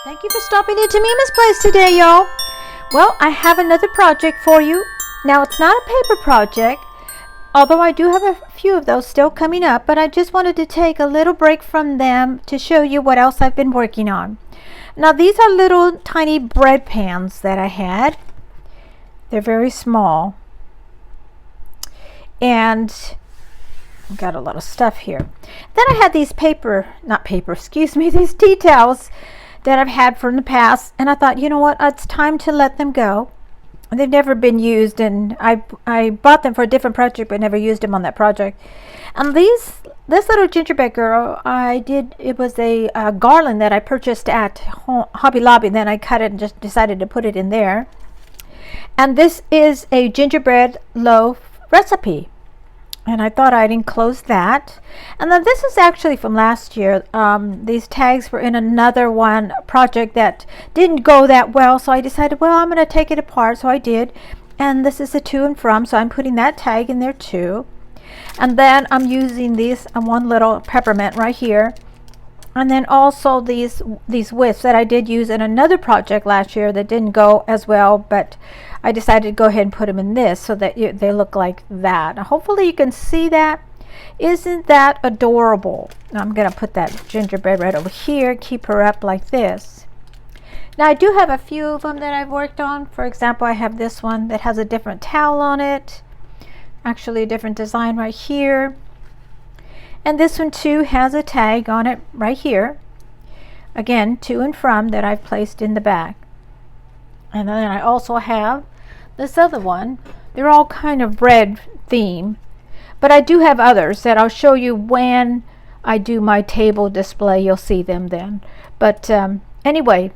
Thank you for stopping into Mima's place today, y'all. Well, I have another project for you. Now, it's not a paper project, although I do have a few of those still coming up, but I just wanted to take a little break from them to show you what else I've been working on. Now, these are little tiny bread pans that I had. They're very small. And I've got a lot of stuff here. Then I had these these tea towels that I've had from the past, and I thought, you know what, it's time to let them go. They've never been used, and I bought them for a different project but never used them on that project. And this little gingerbread girl, it was a garland that I purchased at Hobby Lobby. Then I cut it and just decided to put it in there. And this is a gingerbread loaf recipe, and I thought I'd enclose that. And then this is actually from last year. These tags were in another project that didn't go that well, so I decided, well, I'm going to take it apart. So I did, and this is a to and from, so I'm putting that tag in there too. And then I'm using these one little peppermint right here, and then also these wisps that I did use in another project last year that didn't go as well, but I decided to go ahead and put them in this so that they look like that. Now, hopefully you can see that. Isn't that adorable? Now I'm going to put that gingerbread right over here, keep her up like this. Now I do have a few of them that I've worked on. For example, I have this one that has a different towel on it. Actually a different design right here. And this one too has a tag on it right here. Again, to and from, that I've placed in the back. And then I also have this other one. They're all kind of red theme, but I do have others that I'll show you when I do my table display. You'll see them then. But anyway,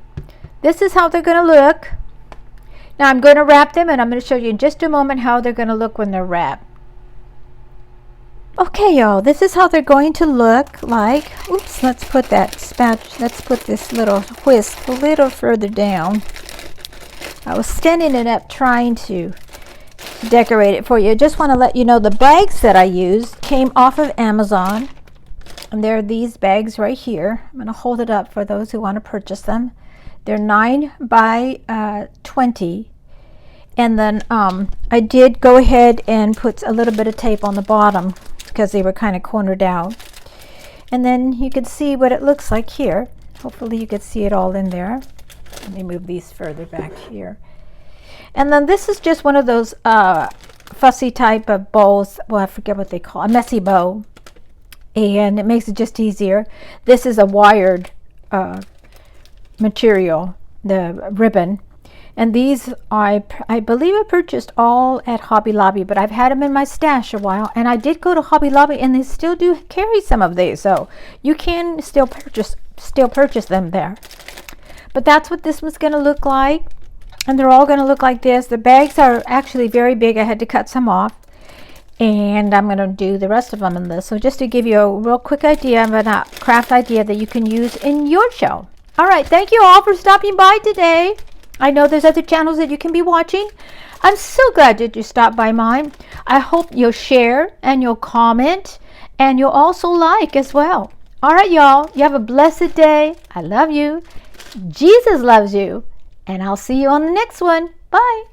this is how they're going to look. Now I'm going to wrap them, and I'm going to show you in just a moment how they're going to look when they're wrapped. Okay, y'all, this is how they're going to look like. Oops, let's put this little whisk a little further down. I was standing it up trying to decorate it for you. I just want to let you know the bags that I used came off of Amazon. And there are these bags right here. I'm going to hold it up for those who want to purchase them. They're 9 by 20. And then I did go ahead and put a little bit of tape on the bottom because they were kind of cornered out. And then you can see what it looks like here. Hopefully you can see it all in there. Let me move these further back here. And then this is just one of those fussy type of bows. Well, I forget what they call it, a messy bow. And it makes it just easier. This is a wired material, the ribbon. And these, I believe I purchased all at Hobby Lobby, but I've had them in my stash a while. And I did go to Hobby Lobby, and they still do carry some of these. So you can still purchase them there. But that's what this one's going to look like. And they're all going to look like this. The bags are actually very big. I had to cut some off. And I'm going to do the rest of them in this. So just to give you a real quick idea of a craft idea that you can use in your show. All right. Thank you all for stopping by today. I know there's other channels that you can be watching. I'm so glad that you stopped by mine. I hope you'll share and you'll comment and you'll also like as well. All right, y'all. You have a blessed day. I love you. Jesus loves you. And I'll see you on the next one. Bye.